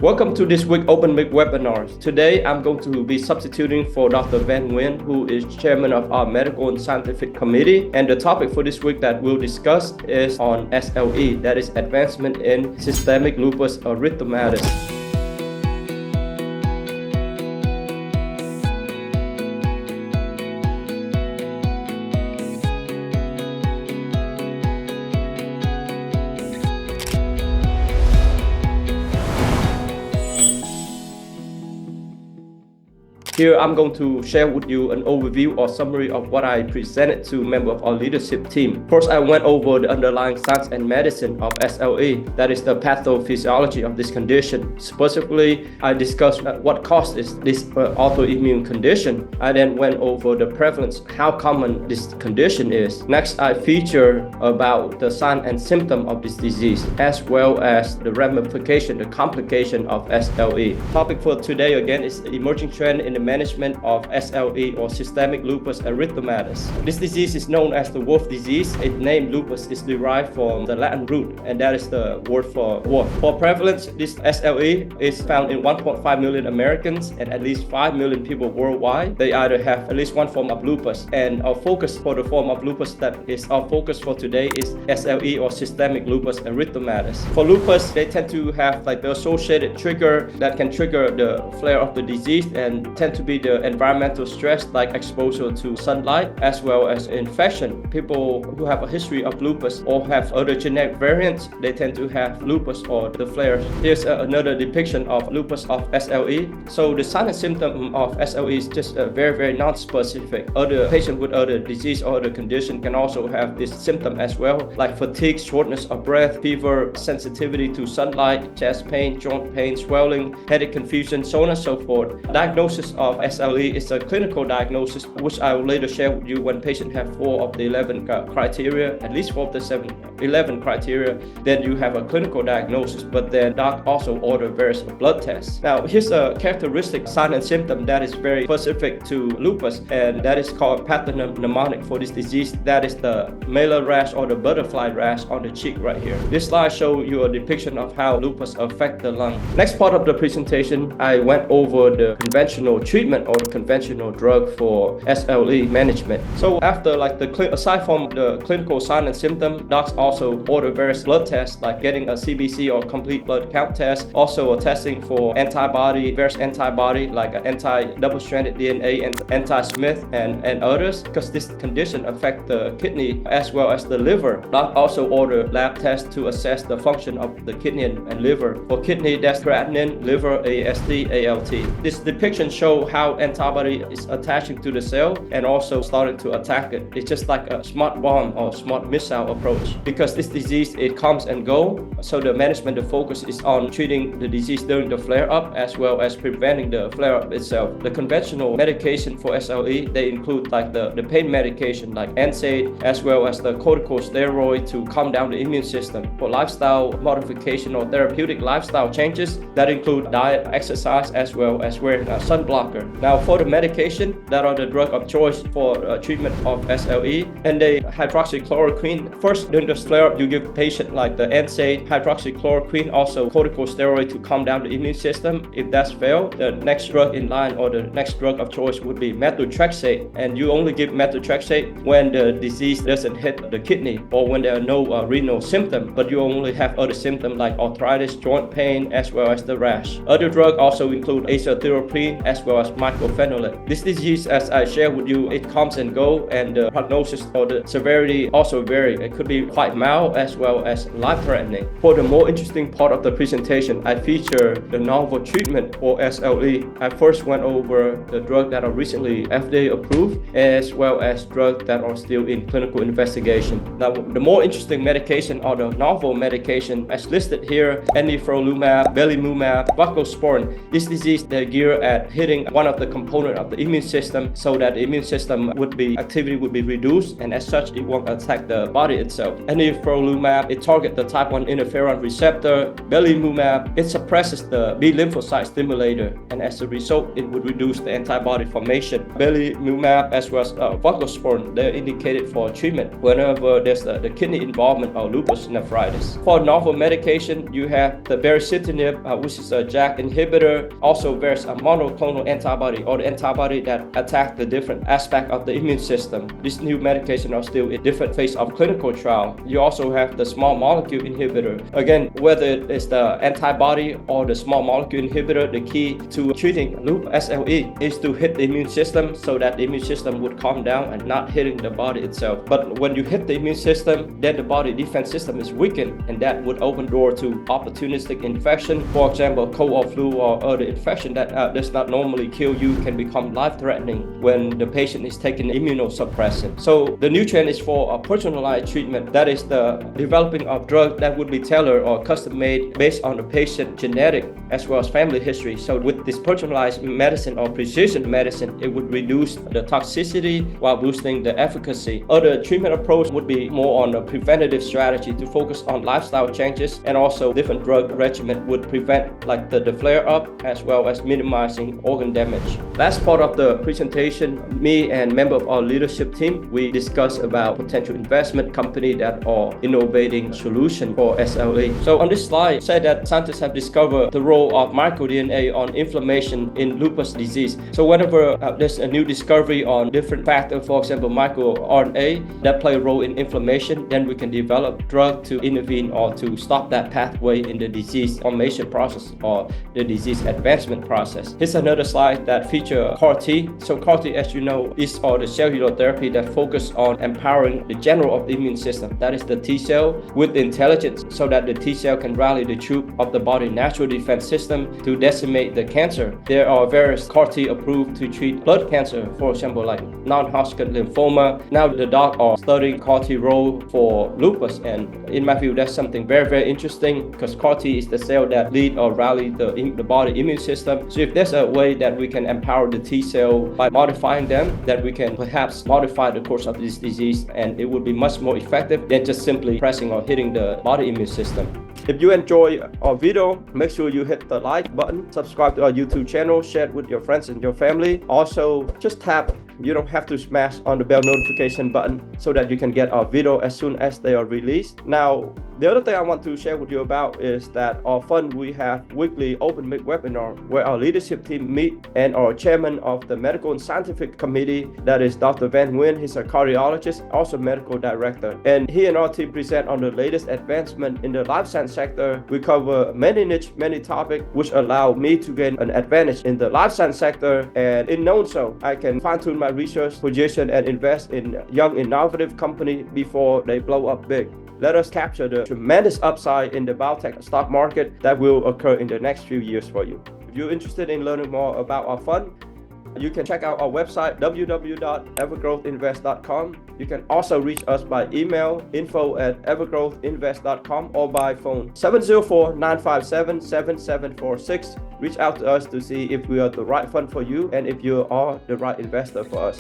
Welcome to this week Open Mic webinar. Today I'm going to be substituting for Dr. Van Nguyen, who is chairman of our medical and scientific committee. And the topic for this week that we'll discuss is on SLE, that is advancement in systemic lupus erythematosus. Here I'm going to share with you an overview or summary of what I presented to members of our leadership team. First, I went over the underlying science and medicine of SLE, that is the pathophysiology of this condition. Specifically, I discussed what causes this autoimmune condition. I then went over the prevalence, how common this condition is. Next, I feature about the sign and symptom of this disease, as well as the ramification, the complication of SLE. Topic for today again is the emerging trend in the management of SLE or systemic lupus erythematosus. This disease is known as the wolf disease. Its name lupus is derived from the Latin root, and that is the word for wolf. For prevalence, this SLE is found in 1.5 million Americans and at least 5 million people worldwide. They either have at least one form of lupus, and our focus for the form of lupus that is our focus for today is SLE or systemic lupus erythematosus. For lupus, they tend to have like the associated trigger that can trigger the flare of the disease and tend to be the environmental stress like exposure to sunlight as well as infection. People who have a history of lupus or have other genetic variants, they tend to have lupus or the flares. Here's another depiction of lupus of SLE. So the sign and symptom of SLE is just very non-specific. Other patients with other disease or other condition can also have this symptom as well, like fatigue, shortness of breath, fever, sensitivity to sunlight, chest pain, joint pain, swelling, headache, confusion, so on and so forth. Diagnosis of SLE is a clinical diagnosis, which I will later share with you. When patients have 4 of the 11 criteria, at least 4 of the 11 criteria, then you have a clinical diagnosis, but then doc also order various blood tests. Now, here's a characteristic sign and symptom that is very specific to lupus, and that is called pathognomonic for this disease. That is the malar rash or the butterfly rash on the cheek right here. This slide shows you a depiction of how lupus affects the lung. Next part of the presentation, I went over the conventional treatment or the conventional drug for SLE management. So after aside from the clinical sign and symptom, docs also order various blood tests like getting a CBC or complete blood count test, also a testing for various antibody like anti-double-stranded DNA and anti-Smith and others, because this condition affects the kidney as well as the liver. Doc also order lab tests to assess the function of the kidney and liver. For kidney, that's creatinine, liver, AST, ALT. This depiction shows how antibody is attaching to the cell and also starting to attack it. It's just like a smart bomb or smart missile approach. Because this disease, it comes and goes, so the management, the focus is on treating the disease during the flare-up as well as preventing the flare-up itself. The conventional medication for SLE, they include like the pain medication like NSAID as well as the corticosteroid to calm down the immune system. For lifestyle modification or therapeutic lifestyle changes, that include diet, exercise, as well as wearing a sunblocker. Now for the medication, that are the drug of choice for treatment of SLE, and the hydroxychloroquine. First, during the flare-up, you give patient like the NSAID, hydroxychloroquine, also corticosteroid to calm down the immune system. If that's failed, the next drug in line or the next drug of choice would be methotrexate, and you only give methotrexate when the disease doesn't hit the kidney or when there are no renal symptoms, but you only have other symptoms like arthritis, joint pain, as well as the rash. Other drugs also include azathioprine as well as mycophenolate. This disease, as I shared with you, it comes and goes, and the prognosis or the severity also vary. It could be quite mild as well as life-threatening. For the more interesting part of the presentation, I feature the novel treatment for SLE. I first went over the drugs that are recently FDA approved as well as drugs that are still in clinical investigation. Now, the more interesting medication or the novel medication as listed here, anifrolumab, belimumab, voclosporin. This disease, they're geared at hitting one of the components of the immune system, so that the immune system activity would be reduced, and as such it won't attack the body itself. Anifrolumab, it targets the type 1 interferon receptor. Belimumab, it suppresses the B lymphocyte stimulator, and as a result it would reduce the antibody formation. Belimumab as well as voclosporin, they're indicated for treatment whenever there's the kidney involvement or lupus nephritis. For novel medication, you have the baricitinib, which is a JAK inhibitor. Also there's a monoclonal antibody, or the antibody that attacks the different aspect of the immune system. These new medications are still in different phase of clinical trial. You also have the small molecule inhibitor. Again, whether it's the antibody or the small molecule inhibitor, the key to treating lupus SLE is to hit the immune system so that the immune system would calm down and not hitting the body itself. But when you hit the immune system, then the body defense system is weakened, and that would open door to opportunistic infection. For example, cold or flu or other infection that does not normally kill you can become life-threatening when the patient is taking immunosuppressant. So the new trend is for a personalized treatment. That is the developing of drug that would be tailored or custom-made based on the patient genetic as well as family history. So with this personalized medicine or precision medicine, it would reduce the toxicity while boosting the efficacy. Other treatment approach would be more on a preventative strategy to focus on lifestyle changes, and also different drug regimen would prevent like the flare-up as well as minimizing organ damage. Last part of the presentation, me and member of our leadership team, we discuss about potential investment company that are innovating solution for SLE. So on this slide, said that scientists have discovered the role of microDNA on inflammation in lupus disease. So whenever there's a new discovery on different factors, for example microRNA, that play a role in inflammation, then we can develop drug to intervene or to stop that pathway in the disease formation process or the disease advancement process. Here's another slide that feature CAR-T. So CAR-T, as you know, is the cellular therapy that focus on empowering the general of the immune system, that is the T cell, with intelligence, so that the T cell can rally the troop of the body's natural defense system to decimate the cancer. There are various CAR-T approved to treat blood cancer, for example like non-Hodgkin lymphoma. Now the doc are studying CAR-T role for lupus, and in my view that's something very, very interesting, because CAR-T is the cell that lead or rally the body immune system. So if there's a way that we can empower the T cell by modifying them, that we can perhaps modify the course of this disease, and it would be much more effective than just simply pressing or hitting the body immune system. If you enjoy our video, make sure you hit the like button, subscribe to our YouTube channel, share it with your friends and your family. Also, just tap, you don't have to smash on the bell notification button so that you can get our video as soon as they are released. Now, the other thing I want to share with you about is that our fund, we have weekly open mic webinar where our leadership team meet, and our chairman of the medical and scientific committee, that is Dr. Van Nguyen, he's a cardiologist, also medical director. And he and our team present on the latest advancement in the life science sector. We cover many niche, many topics, which allow me to gain an advantage in the life science sector. And in knowing so, I can fine-tune my research position and invest in young innovative company before they blow up big. Let us capture the tremendous upside in the biotech stock market that will occur in the next few years for you. If you're interested in learning more about our fund, you can check out our website www.evergrowthinvest.com. You can also reach us by email info@evergrowthinvest.com or by phone 704-957-7746. Reach out to us to see if we are the right fund for you and if you are the right investor for us.